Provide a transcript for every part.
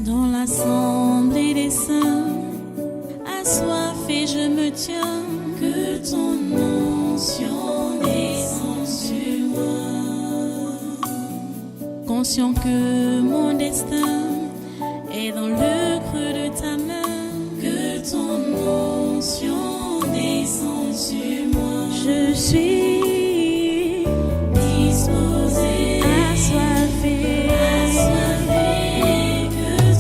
Dans l'assemblée des saints, assoiffé je me tiens, que ton onction descende sur moi. Conscient que mon destin est dans le creux de ta main, que ton onction descende sur moi. Je suis disposé, assoiffé, que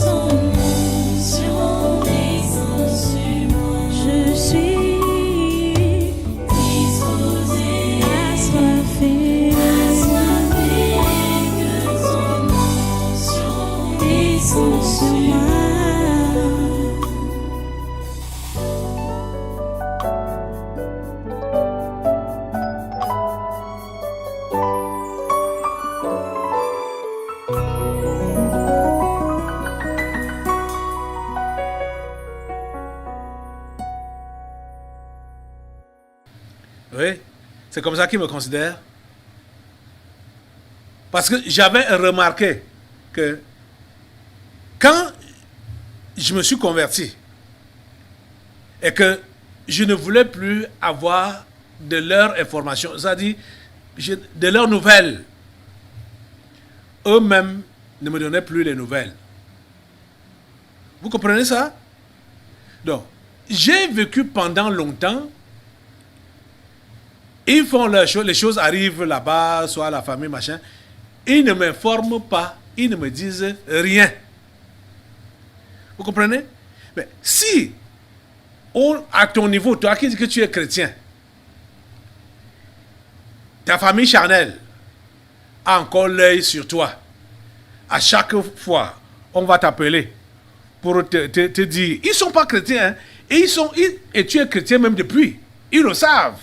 ton onction descende sur moi. Je suis disposé, assoiffé, que ton onction descende sur moi. Oui, c'est comme ça qu'ils me considèrent. Parce que j'avais remarqué que quand je me suis converti et que je ne voulais plus avoir de leurs informations, c'est-à-dire de leurs nouvelles, eux-mêmes ne me donnaient plus les nouvelles. Vous comprenez ça? Donc, j'ai vécu pendant longtemps. Ils font leurs choses, les choses arrivent là-bas, soit la famille, machin. Ils ne m'informent pas, ils ne me disent rien. Vous comprenez? Mais si, à ton niveau, toi qui dis que tu es chrétien, ta famille charnelle a encore l'œil sur toi. À chaque fois, on va t'appeler pour te dire, ils ne sont pas chrétiens, hein, et tu es chrétien même depuis. Ils le savent.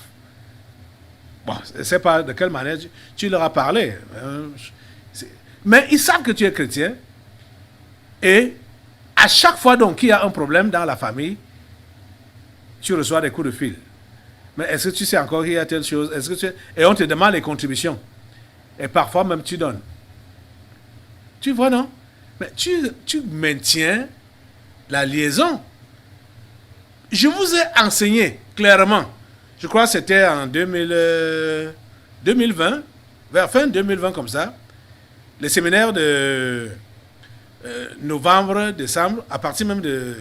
Bon, je ne sais pas de quelle manière tu leur as parlé. Mais ils savent que tu es chrétien. Et à chaque fois donc qu'il y a un problème dans la famille, tu reçois des coups de fil. Mais est-ce que tu sais encore qu'il y a telle chose? Et on te demande les contributions. Et parfois même tu donnes. Tu vois, non? Mais tu maintiens la liaison. Je vous ai enseigné clairement. Je crois que c'était en 2020, vers fin 2020 comme ça, les séminaires de novembre, décembre, à partir même de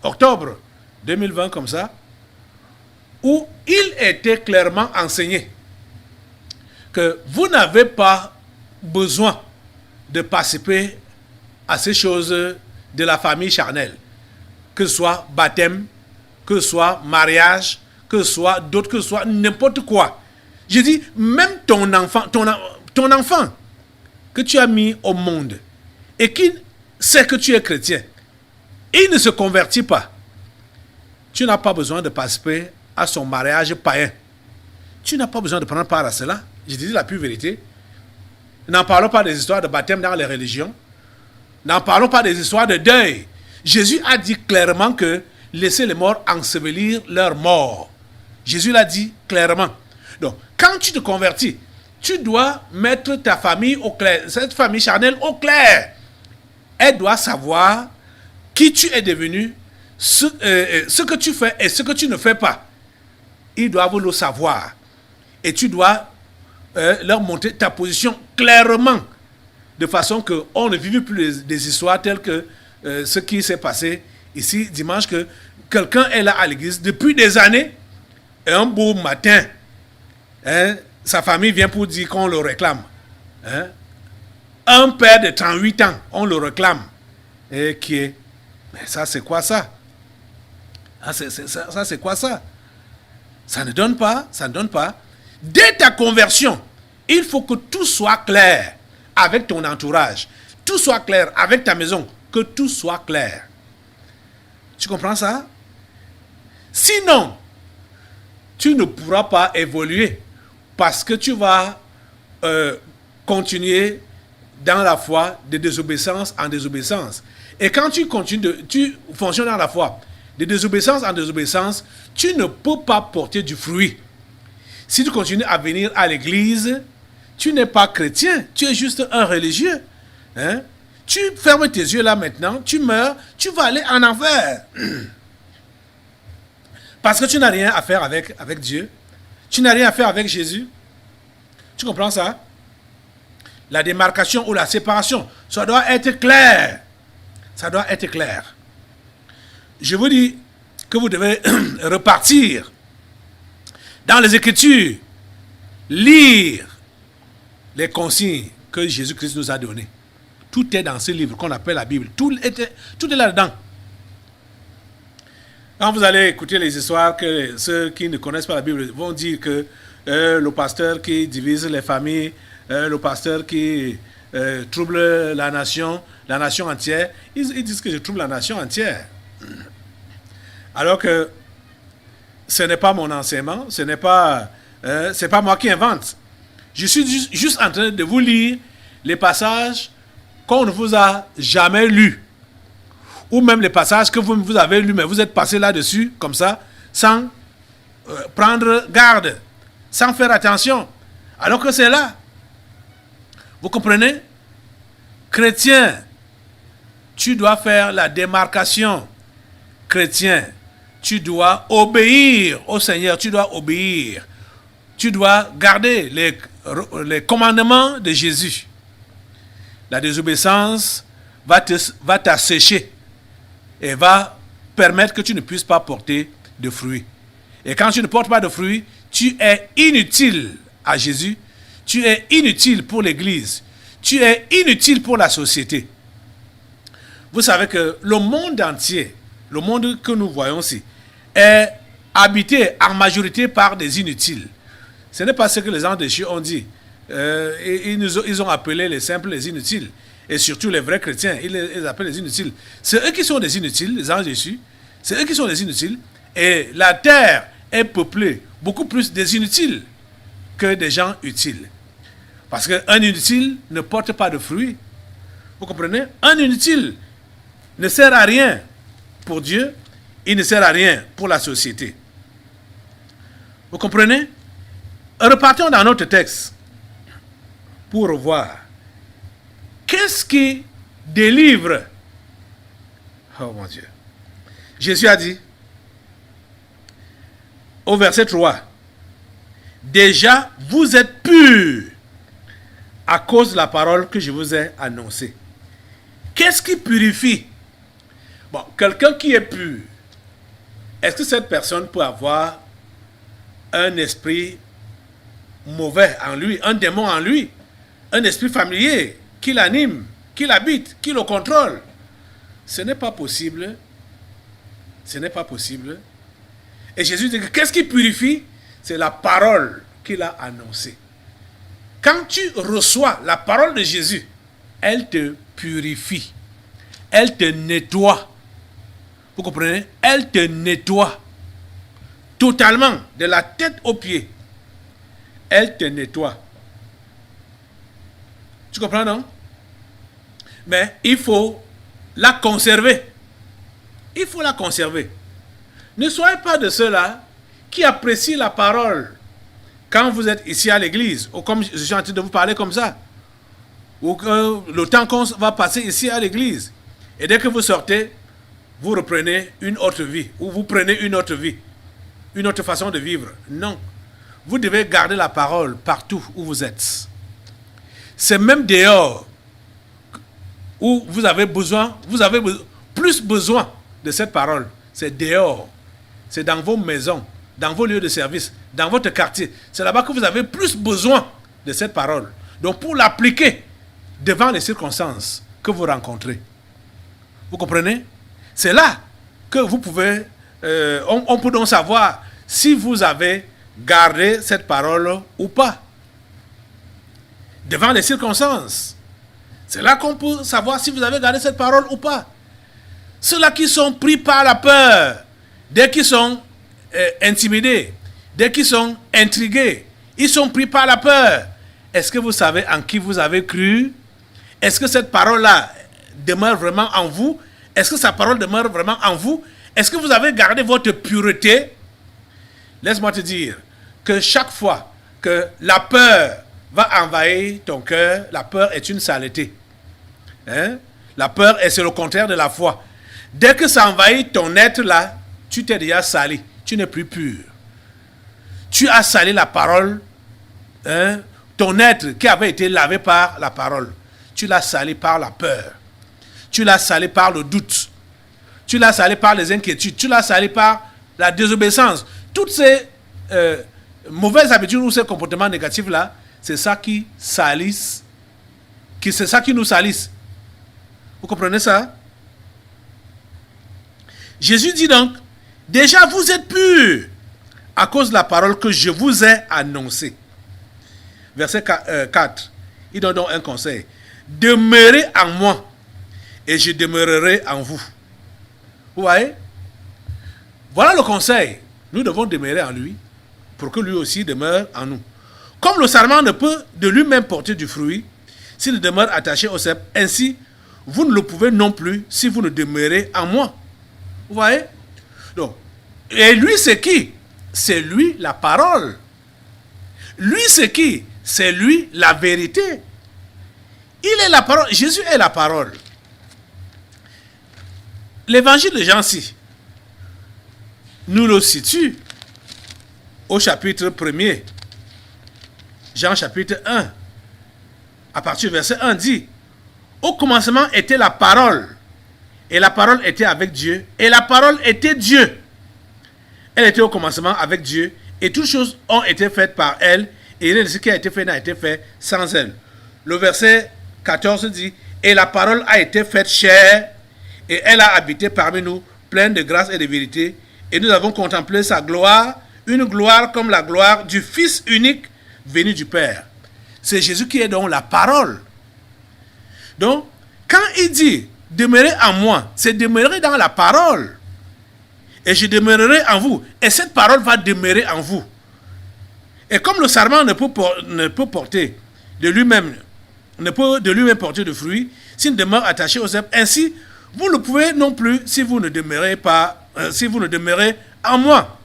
octobre 2020 comme ça, où il était clairement enseigné que vous n'avez pas besoin de participer à ces choses de la famille charnelle, que ce soit baptême, que ce soit mariage, que ce soit d'autres, que ce soit n'importe quoi. Je dis, même ton enfant que tu as mis au monde et qui sait que tu es chrétien, il ne se convertit pas. Tu n'as pas besoin de participer à son mariage païen. Tu n'as pas besoin de prendre part à cela. Je te dis la pure vérité. N'en parlons pas des histoires de baptême dans les religions. N'en parlons pas des histoires de deuil. Jésus a dit clairement que laissez les morts ensevelir leurs morts. Jésus l'a dit clairement. Donc, quand tu te convertis, tu dois mettre ta famille au clair, cette famille charnelle au clair. Elle doit savoir qui tu es devenu, ce que tu fais et ce que tu ne fais pas. Ils doivent le savoir. Et tu dois leur montrer ta position clairement, de façon qu'on ne vive plus des histoires telles que ce qui s'est passé ici dimanche, que quelqu'un est là à l'église depuis des années, et un beau matin, sa famille vient pour dire qu'on le réclame. Un père de 38 ans, on le réclame. Et qui est... Mais ça, c'est quoi ça? Ça, c'est quoi ça? Ça ne donne pas, ça ne donne pas. Dès ta conversion, il faut que tout soit clair avec ton entourage. Tout soit clair avec ta maison. Que tout soit clair. Tu comprends ça? Sinon, tu ne pourras pas évoluer parce que tu vas continuer dans la foi de désobéissance en désobéissance. Et quand tu fonctionnes dans la foi de désobéissance en désobéissance, tu ne peux pas porter du fruit. Si tu continues à venir à l'église, tu n'es pas chrétien, tu es juste un religieux. Tu fermes tes yeux là maintenant, tu meurs, tu vas aller en enfer. Parce que tu n'as rien à faire avec Dieu. Tu n'as rien à faire avec Jésus. Tu comprends ça? La démarcation ou la séparation, ça doit être clair. Ça doit être clair. Je vous dis que vous devez repartir dans les Écritures, lire les consignes que Jésus-Christ nous a données. Tout est dans ce livre qu'on appelle la Bible. Tout est là-dedans. Quand vous allez écouter les histoires que ceux qui ne connaissent pas la Bible vont dire que le pasteur qui divise les familles, le pasteur qui trouble la nation entière, ils disent que je trouble la nation entière. Alors que ce n'est pas mon enseignement, c'est pas moi qui invente. Je suis juste en train de vous lire les passages qu'on ne vous a jamais lus. Ou même les passages que vous avez lus, mais vous êtes passé là-dessus, comme ça, sans prendre garde, sans faire attention. Alors que c'est là. Vous comprenez? Chrétien, tu dois faire la démarcation. Chrétien, tu dois obéir au Seigneur, tu dois obéir. Tu dois garder les commandements de Jésus. La désobéissance va t'assécher et va permettre que tu ne puisses pas porter de fruits. Et quand tu ne portes pas de fruits, tu es inutile à Jésus, tu es inutile pour l'Église, tu es inutile pour la société. Vous savez que le monde entier, le monde que nous voyons ici, est habité en majorité par des inutiles. Ce n'est pas ce que les gens déchus ont dit. Ils ont appelé les simples les inutiles. Et surtout les vrais chrétiens, ils les appellent les inutiles. C'est eux qui sont des inutiles, les anges déchus. C'est eux qui sont des inutiles. Et la terre est peuplée beaucoup plus des inutiles que des gens utiles. Parce qu'un inutile ne porte pas de fruits. Vous comprenez? Un inutile ne sert à rien pour Dieu, il ne sert à rien pour la société. Vous comprenez? Repartons dans notre texte pour revoir. Qu'est-ce qui délivre? Oh mon Dieu. Jésus a dit au verset 3, déjà vous êtes purs à cause de la parole que je vous ai annoncée. Qu'est-ce qui purifie? Bon, quelqu'un qui est pur, est-ce que cette personne peut avoir un esprit mauvais en lui, un démon en lui, un esprit familier qui l'anime, qui l'habite, qui le contrôle? Ce n'est pas possible. Ce n'est pas possible. Et Jésus dit que qu'est-ce qui purifie? C'est la parole qu'il a annoncée. Quand tu reçois la parole de Jésus, elle te purifie. Elle te nettoie. Vous comprenez? Elle te nettoie. Totalement, de la tête aux pieds. Elle te nettoie. Tu comprends, non? Mais il faut la conserver. Il faut la conserver. Ne soyez pas de ceux-là qui apprécient la parole quand vous êtes ici à l'église, ou comme je suis en train de vous parler comme ça, ou que le temps qu'on va passer ici à l'église, et dès que vous sortez, vous reprenez une autre vie, ou vous prenez une autre vie, une autre façon de vivre. Non. Vous devez garder la parole partout où vous êtes. C'est même dehors où vous avez plus besoin de cette parole. C'est dehors. C'est dans vos maisons, dans vos lieux de service, dans votre quartier. C'est là-bas que vous avez plus besoin de cette parole. Donc pour l'appliquer devant les circonstances que vous rencontrez. Vous comprenez? C'est là que vous pouvez, on peut donc savoir si vous avez gardé cette parole ou pas. Devant les circonstances. C'est là qu'on peut savoir si vous avez gardé cette parole ou pas. Ceux-là qui sont pris par la peur, dès qu'ils sont intimidés, dès qu'ils sont intrigués, ils sont pris par la peur. Est-ce que vous savez en qui vous avez cru? Est-ce que cette parole-là demeure vraiment en vous? Est-ce que sa parole demeure vraiment en vous? Est-ce que vous avez gardé votre pureté? Laisse-moi te dire que chaque fois que la peur va envahir ton cœur, la peur est une saleté. Hein? La peur, c'est le contraire de la foi. Dès que ça envahit ton être là, tu t'es déjà sali. Tu n'es plus pur. Tu as sali la parole. Ton être qui avait été lavé par la parole. Tu l'as sali par la peur. Tu l'as sali par le doute. Tu l'as sali par les inquiétudes. Tu l'as sali par la désobéissance. Toutes ces mauvaises habitudes ou ces comportements négatifs là, c'est ça qui salisse. C'est ça qui nous salisse. Vous comprenez ça? Jésus dit donc, déjà vous êtes purs à cause de la parole que je vous ai annoncée. Verset 4. Il donne donc un conseil. Demeurez en moi et je demeurerai en vous. Vous voyez? Voilà le conseil. Nous devons demeurer en lui pour que lui aussi demeure en nous. Comme le sarment ne peut de lui-même porter du fruit s'il demeure attaché au cep, ainsi vous ne le pouvez non plus si vous ne demeurez en moi. Vous voyez? Donc, et lui c'est qui? C'est lui la parole. Lui c'est qui? C'est lui la vérité. Il est la parole. Jésus est la parole. L'évangile de Jean-ci nous le situe au chapitre 1er. Jean chapitre 1. À partir du verset 1 dit, au commencement était la parole. Et la parole était avec Dieu. Et la parole était Dieu. Elle était au commencement avec Dieu. Et toutes choses ont été faites par elle. Et rien de ce qui a été fait n'a été fait sans elle. Le verset 14 dit, et la parole a été faite chair. Et elle a habité parmi nous, pleine de grâce et de vérité. Et nous avons contemplé sa gloire, une gloire comme la gloire du Fils unique venu du Père. C'est Jésus qui est donc la parole. Donc, quand il dit demeurez en moi, c'est demeurer dans la parole. Et je demeurerai en vous. Et cette parole va demeurer en vous. Et comme le sarment ne peut porter de lui-même, ne peut de lui-même porter de fruits, s'il demeure attaché au cep, ainsi, vous ne pouvez non plus si vous ne demeurez pas, si vous ne demeurez en moi.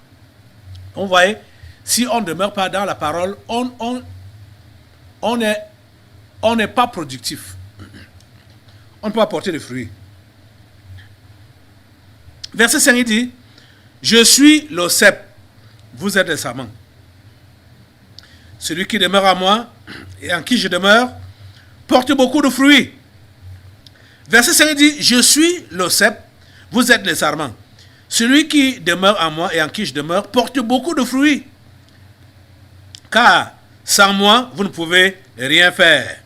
On voit, si on ne demeure pas dans la parole, on n'est pas productif. On ne peut pas porter de fruits. Verset 5 il dit, je suis le cep, vous êtes les sarments. Celui qui demeure en moi et en qui je demeure porte beaucoup de fruits. Verset 5 dit, je suis le cep, vous êtes les sarments. Celui qui demeure en moi et en qui je demeure porte beaucoup de fruits. Car sans moi, vous ne pouvez rien faire.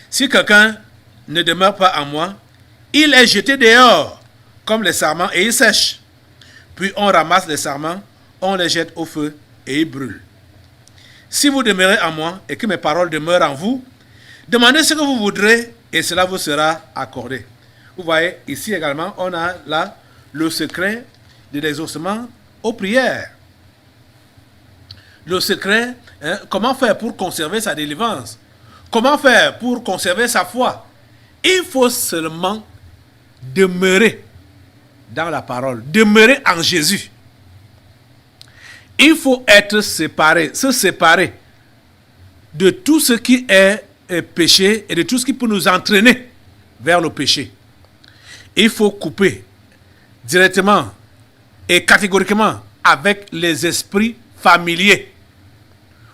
Si quelqu'un ne demeure pas en moi, il est jeté dehors comme les sarments et il sèche. Puis on ramasse les sarments, on les jette au feu et ils brûlent. Si vous demeurez en moi et que mes paroles demeurent en vous, demandez ce que vous voudrez et cela vous sera accordé. Vous voyez, ici également, on a là le secret de l'exaucement aux prières. Le secret, comment faire pour conserver sa délivrance? Comment faire pour conserver sa foi? Il faut seulement demeurer dans la parole, demeurer en Jésus. Il faut être séparé, se séparer de tout ce qui est péché et de tout ce qui peut nous entraîner vers le péché. Il faut couper directement et catégoriquement avec les esprits familiers.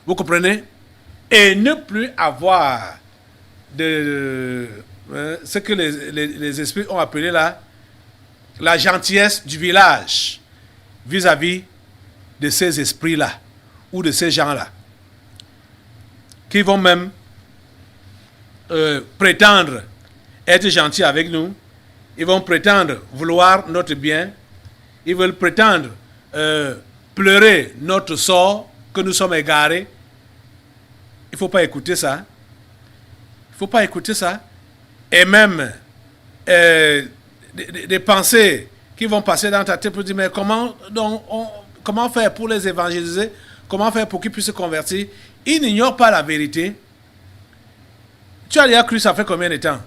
Vous comprenez? Et ne plus avoir de ce que les esprits ont appelé là la gentillesse du village vis-à-vis de ces esprits-là ou de ces gens-là qui vont même prétendre être gentils avec nous. Ils vont prétendre vouloir notre bien. Ils veulent prétendre pleurer notre sort, que nous sommes égarés. Il ne faut pas écouter ça. Il ne faut pas écouter ça. Et même des pensées qui vont passer dans ta tête pour dire mais comment faire pour les évangéliser? Comment faire pour qu'ils puissent se convertir? Ils n'ignorent pas la vérité. Tu as déjà cru ça fait combien de temps?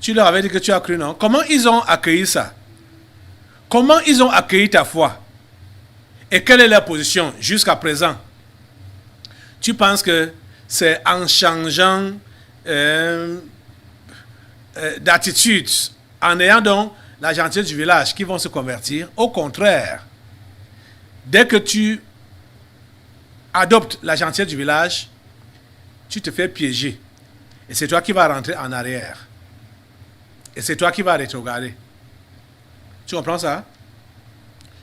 Tu leur avais dit que tu as cru, non? Comment ils ont accueilli ça? Comment ils ont accueilli ta foi? Et quelle est leur position jusqu'à présent? Tu penses que c'est en changeant d'attitude en ayant donc la gentillesse du village qui vont se convertir. Au contraire, dès que tu adoptes la gentillesse du village, tu te fais piéger. Et c'est toi qui vas rentrer en arrière. Et c'est toi qui vas rétrograder. Tu comprends ça?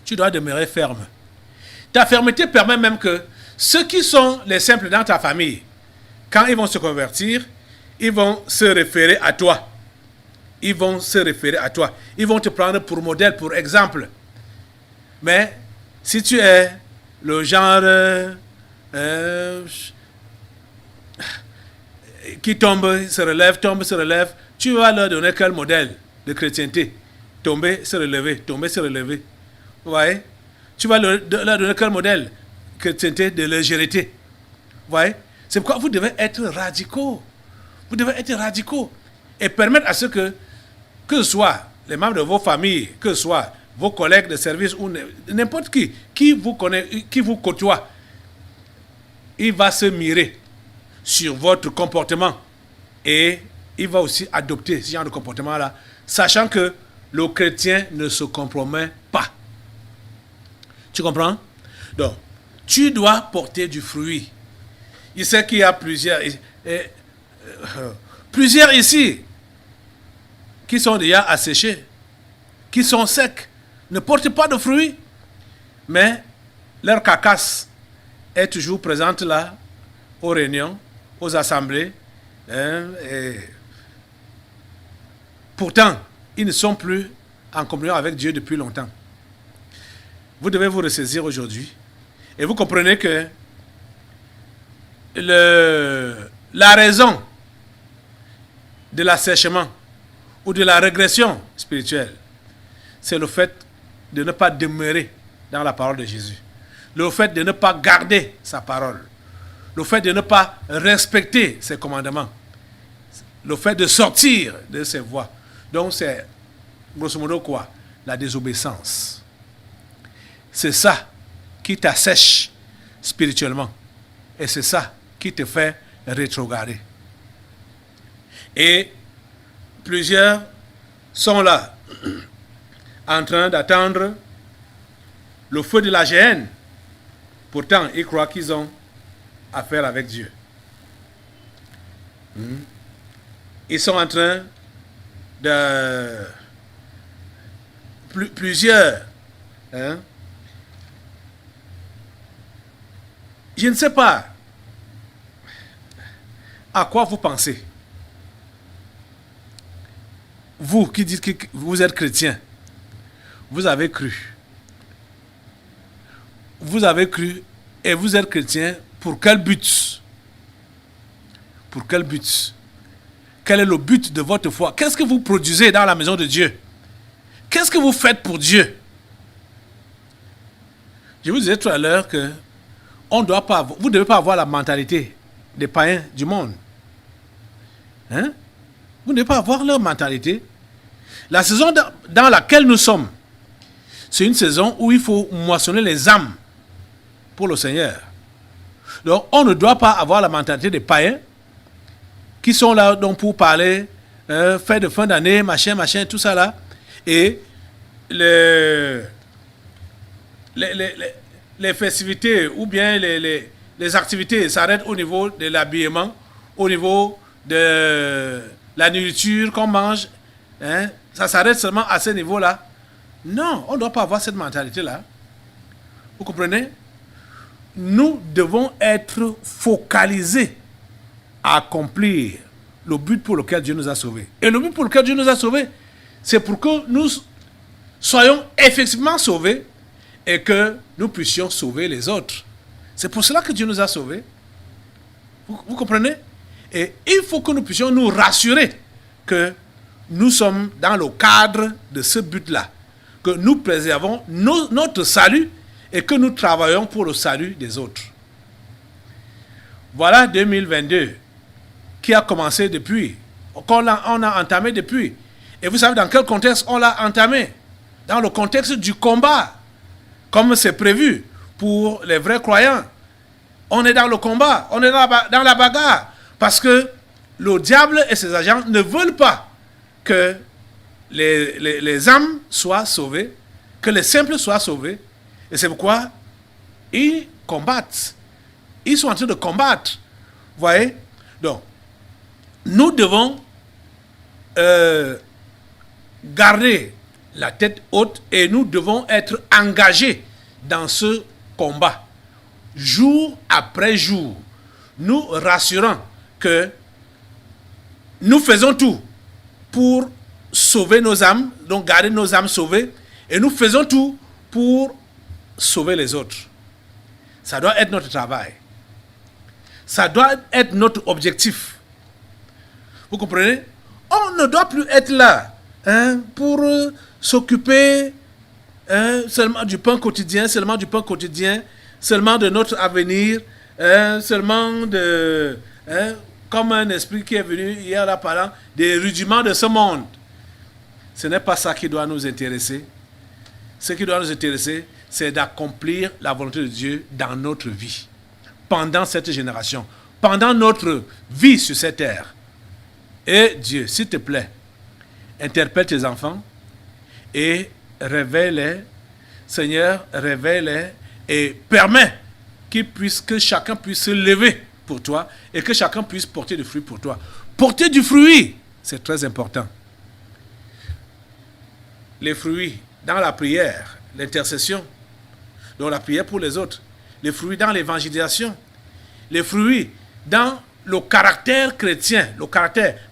Tu dois demeurer ferme. Ta fermeté permet même que ceux qui sont les simples dans ta famille, quand ils vont se convertir, ils vont se référer à toi. Ils vont se référer à toi. Ils vont te prendre pour modèle, pour exemple. Mais si tu es le genre qui tombe, se relève, tu vas leur donner quel modèle de chrétienté? Tomber, se relever, tomber, se relever. Vous voyez? Tu vas leur donner quel modèle de chrétienté, de légèreté? Vous voyez? C'est pourquoi vous devez être radicaux. Vous devez être radicaux et permettre à ce que ce soit les membres de vos familles, que ce soit vos collègues de service ou n'importe qui vous connaît, qui vous côtoie, il va se mirer sur votre comportement et il va aussi adopter ce genre de comportement-là, sachant que le chrétien ne se compromet pas. Tu comprends? Donc, tu dois porter du fruit. Il sait qu'il y a plusieurs ici qui sont déjà asséchés, qui sont secs, ne portent pas de fruits, mais leur carcasse est toujours présente là, aux réunions, aux assemblées. Et pourtant, ils ne sont plus en communion avec Dieu depuis longtemps. Vous devez vous ressaisir aujourd'hui. Et vous comprenez que la raison de l'assèchement ou de la régression spirituelle, c'est le fait de ne pas demeurer dans la parole de Jésus. Le fait de ne pas garder sa parole. Le fait de ne pas respecter ses commandements. Le fait de sortir de ses voies. Donc c'est, grosso modo quoi? La désobéissance. C'est ça qui t'assèche spirituellement. Et c'est ça qui te fait rétrograder. Et plusieurs sont là, en train d'attendre le feu de la géhenne. Pourtant, ils croient qu'ils ont affaire avec Dieu. Ils sont en train de... Plusieurs... Je ne sais pas à quoi vous pensez. Vous qui dites que vous êtes chrétien, vous avez cru. Vous avez cru et vous êtes chrétien pour quel but? Pour quel but? Quel est le but de votre foi? Qu'est-ce que vous produisez dans la maison de Dieu? Qu'est-ce que vous faites pour Dieu? Je vous disais tout à l'heure que vous ne devez pas avoir la mentalité des païens du monde. Vous ne devez pas avoir leur mentalité. La saison dans laquelle nous sommes, c'est une saison où il faut moissonner les âmes pour le Seigneur. Donc, on ne doit pas avoir la mentalité des païens qui sont là donc pour parler fête de fin d'année, machin, tout ça là. Et les festivités ou bien les activités s'arrêtent au niveau de l'habillement, au niveau de la nourriture qu'on mange. Ça s'arrête seulement à ce niveau-là. Non, on ne doit pas avoir cette mentalité-là. Vous comprenez? Nous devons être focalisés à accomplir le but pour lequel Dieu nous a sauvés. Et le but pour lequel Dieu nous a sauvés, c'est pour que nous soyons effectivement sauvés et que nous puissions sauver les autres. C'est pour cela que Dieu nous a sauvés. Vous comprenez? Et il faut que nous puissions nous rassurer que nous sommes dans le cadre de ce but-là, que nous préservons notre salut et que nous travaillons pour le salut des autres. Voilà 2022 qui a commencé depuis, on a entamé depuis. Et vous savez dans quel contexte on l'a entamé? Dans le contexte du combat, comme c'est prévu pour les vrais croyants. On est dans le combat, on est dans la bagarre, parce que le diable et ses agents ne veulent pas que les âmes soient sauvées, que les simples soient sauvés. Et c'est pourquoi ils combattent. Ils sont en train de combattre. Vous voyez? Donc, nous devons garder la tête haute et nous devons être engagés dans ce combat. Jour après jour, nous rassurant que nous faisons tout pour sauver nos âmes, donc garder nos âmes sauvées, et nous faisons tout pour sauver les autres. Ça doit être notre travail. Ça doit être notre objectif. Vous comprenez? On ne doit plus être là pour s'occuper seulement du pain quotidien, seulement de notre avenir, seulement de... comme un esprit qui est venu hier là parlant des rudiments de ce monde. Ce n'est pas ça qui doit nous intéresser. Ce qui doit nous intéresser, c'est d'accomplir la volonté de Dieu dans notre vie, pendant cette génération, pendant notre vie sur cette terre. Et Dieu, s'il te plaît, interpelle tes enfants et réveille-les. Seigneur, réveille-les et permets que chacun puisse se lever pour toi et que chacun puisse porter du fruit pour toi. Porter du fruit, c'est très important. Les fruits dans la prière, l'intercession, donc la prière pour les autres, les fruits dans l'évangélisation, les fruits dans le caractère chrétien,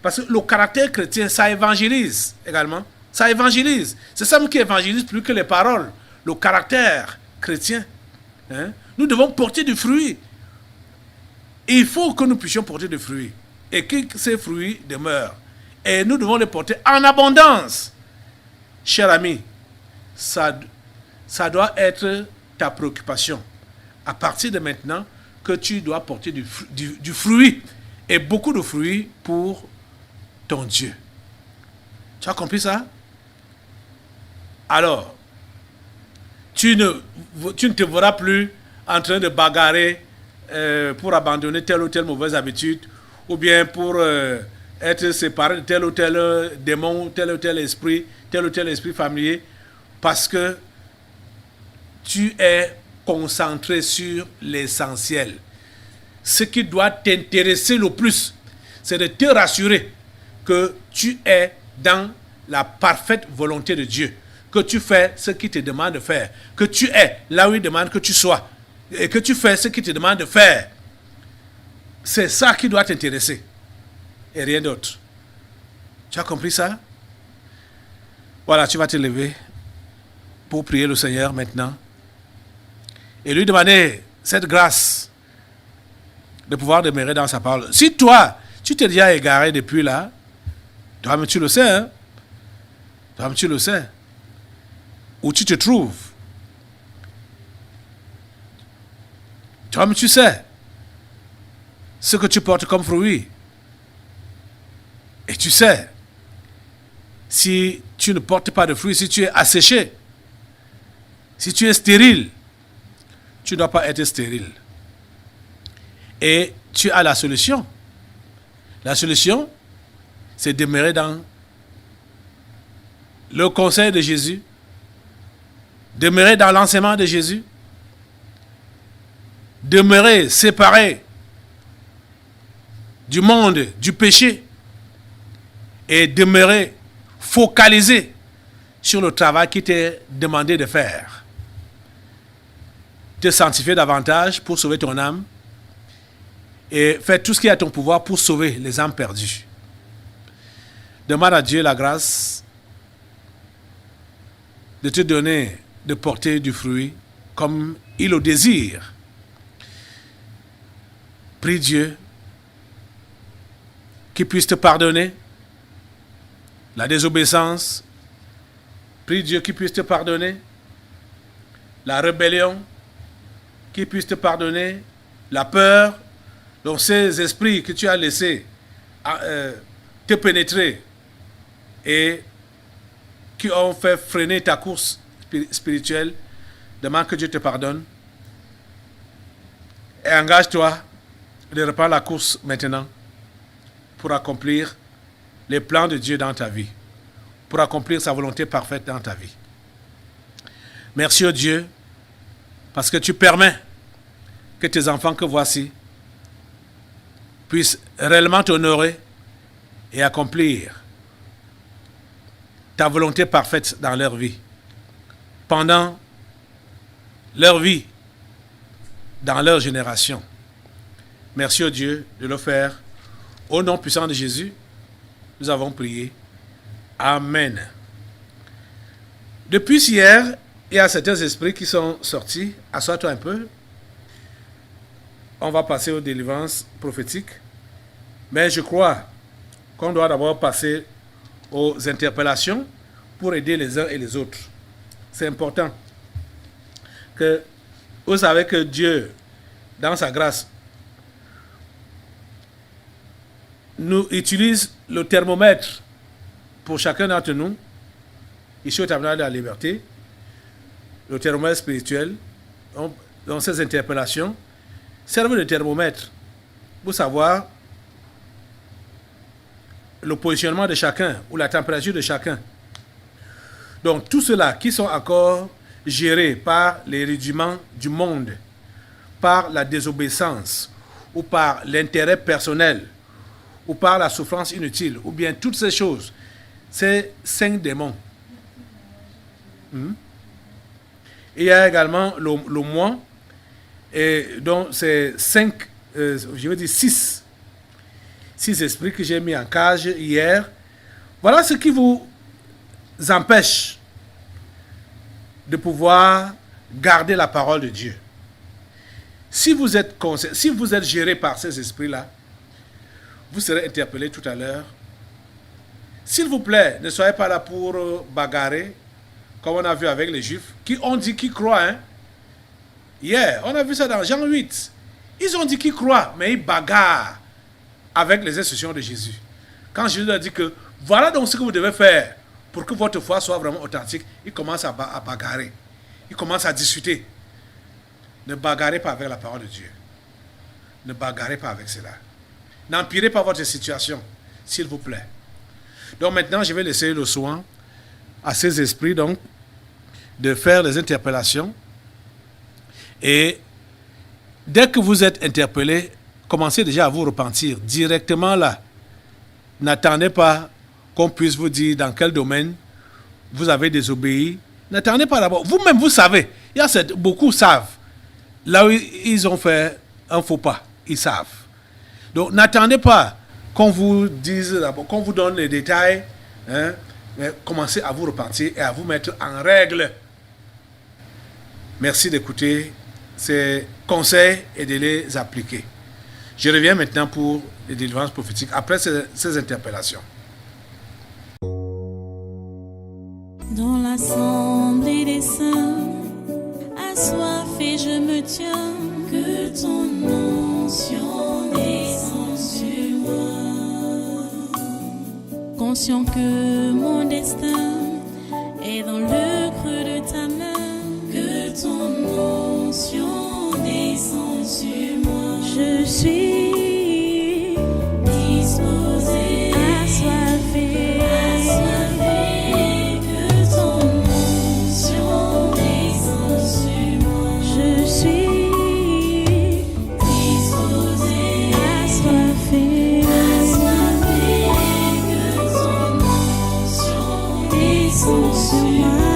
parce que le caractère chrétien, ça évangélise également, ça évangélise. C'est ça qui évangélise plus que les paroles, le caractère chrétien. Nous devons porter du fruit. Il faut que nous puissions porter du fruit et que ces fruits demeurent. Et nous devons les porter en abondance. Cher ami, ça doit être ta préoccupation. À partir de maintenant, que tu dois porter du fruit et beaucoup de fruits pour ton Dieu. Tu as compris ça? Alors, tu ne te verras plus en train de bagarrer pour abandonner telle ou telle mauvaise habitude ou bien pour être séparé de tel ou tel démon, tel ou tel esprit familier parce que tu es concentré sur l'essentiel. Ce qui doit t'intéresser le plus, c'est de te rassurer que tu es dans la parfaite volonté de Dieu, que tu fais ce qu'il te demande de faire, que tu es là où il demande que tu sois, et que tu fais ce qu'il te demande de faire. C'est ça qui doit t'intéresser, et rien d'autre. Tu as compris ça? Voilà, tu vas te lever pour prier le Seigneur maintenant et lui demander cette grâce de pouvoir demeurer dans sa parole. Si toi, tu t'es déjà égaré depuis là, toi-même tu le sais, hein? Toi-même tu le sais, où tu te trouves. Toi-même tu sais ce que tu portes comme fruit. Et tu sais, si tu ne portes pas de fruits, si tu es asséché, si tu es stérile, tu ne dois pas être stérile. Et tu as la solution. La solution, c'est demeurer dans le conseil de Jésus, demeurer dans l'enseignement de Jésus, demeurer séparé du monde, du péché, et demeurer focalisé sur le travail qui t'est demandé de faire. Te sanctifier davantage pour sauver ton âme et faire tout ce qui est à ton pouvoir pour sauver les âmes perdues. Demande à Dieu la grâce de te donner, de porter du fruit comme il le désire. Prie Dieu qu'il puisse te pardonner la désobéissance. Prie Dieu qu'il puisse te pardonner la rébellion, qu'il puisse te pardonner la peur. Donc ces esprits que tu as laissés te pénétrer et qui ont fait freiner ta course spirituelle, demande que Dieu te pardonne et engage-toi de reprendre la course maintenant pour accomplir les plans de Dieu dans ta vie. pour accomplir sa volonté parfaite dans ta vie. Merci au Dieu, parce que tu permets que tes enfants que voici puissent réellement t'honorer et accomplir ta volonté parfaite dans leur vie, pendant leur vie, dans leur génération. Merci au Dieu de le faire. Au nom puissant de Jésus, nous avons prié. Amen. Depuis hier, il y a certains esprits qui sont sortis. Assois-toi un peu. On va passer aux délivrances prophétiques. Mais je crois qu'on doit d'abord passer aux interpellations pour aider les uns et les autres. C'est important que vous savez que Dieu, dans sa grâce, nous utilise le thermomètre pour chacun d'entre nous, ici au Tabernacle de la Liberté, le thermomètre spirituel. Dans ces interpellations, servent de thermomètre pour savoir le positionnement de chacun ou la température de chacun. Donc, tous ceux-là qui sont encore gérés par les rudiments du monde, par la désobéissance, ou par l'intérêt personnel, ou par la souffrance inutile, ou bien toutes ces choses, c'est 5 démons. Il y a également le moi, et donc c'est 6 esprits que j'ai mis en cage hier. Voilà ce qui vous empêche de pouvoir garder la parole de Dieu. Si vous êtes géré par ces esprits-là, vous serez interpellé tout à l'heure. S'il vous plaît, ne soyez pas là pour bagarrer, comme on a vu avec les Juifs, qui ont dit qu'ils croient. Hier, on a vu ça dans Jean 8. Ils ont dit qu'ils croient, mais ils bagarrent avec les instructions de Jésus. Quand Jésus leur dit que voilà donc ce que vous devez faire pour que votre foi soit vraiment authentique, ils commencent à bagarrer. Ils commencent à discuter. Ne bagarrez pas avec la parole de Dieu. Ne bagarrez pas avec cela. N'empirez pas votre situation, s'il vous plaît. Donc maintenant, je vais laisser le soin à ces esprits donc de faire les interpellations. Et dès que vous êtes interpellé, commencez déjà à vous repentir directement là. N'attendez pas qu'on puisse vous dire dans quel domaine vous avez désobéi. N'attendez pas d'abord. Vous-même, vous savez. Beaucoup savent. Là où ils ont fait un faux pas, ils savent. Donc, n'attendez pas qu'on vous dise d'abord, qu'on vous donne les détails. Mais commencez à vous repentir et à vous mettre en règle. Merci d'écouter ces conseils et de les appliquer. Je reviens maintenant pour les délivrances prophétiques après ces interpellations. Dans l'assemblée des saints, assoiffé je me tiens, que ton onction descende sur moi. Conscient que mon destin est dans le creux de ta main, que ton onction descende sur moi. Je suis disposé, assoiffé, que ton onction descende sur moi. Je suis disposé, assoiffé, que ton onction descende sur moi.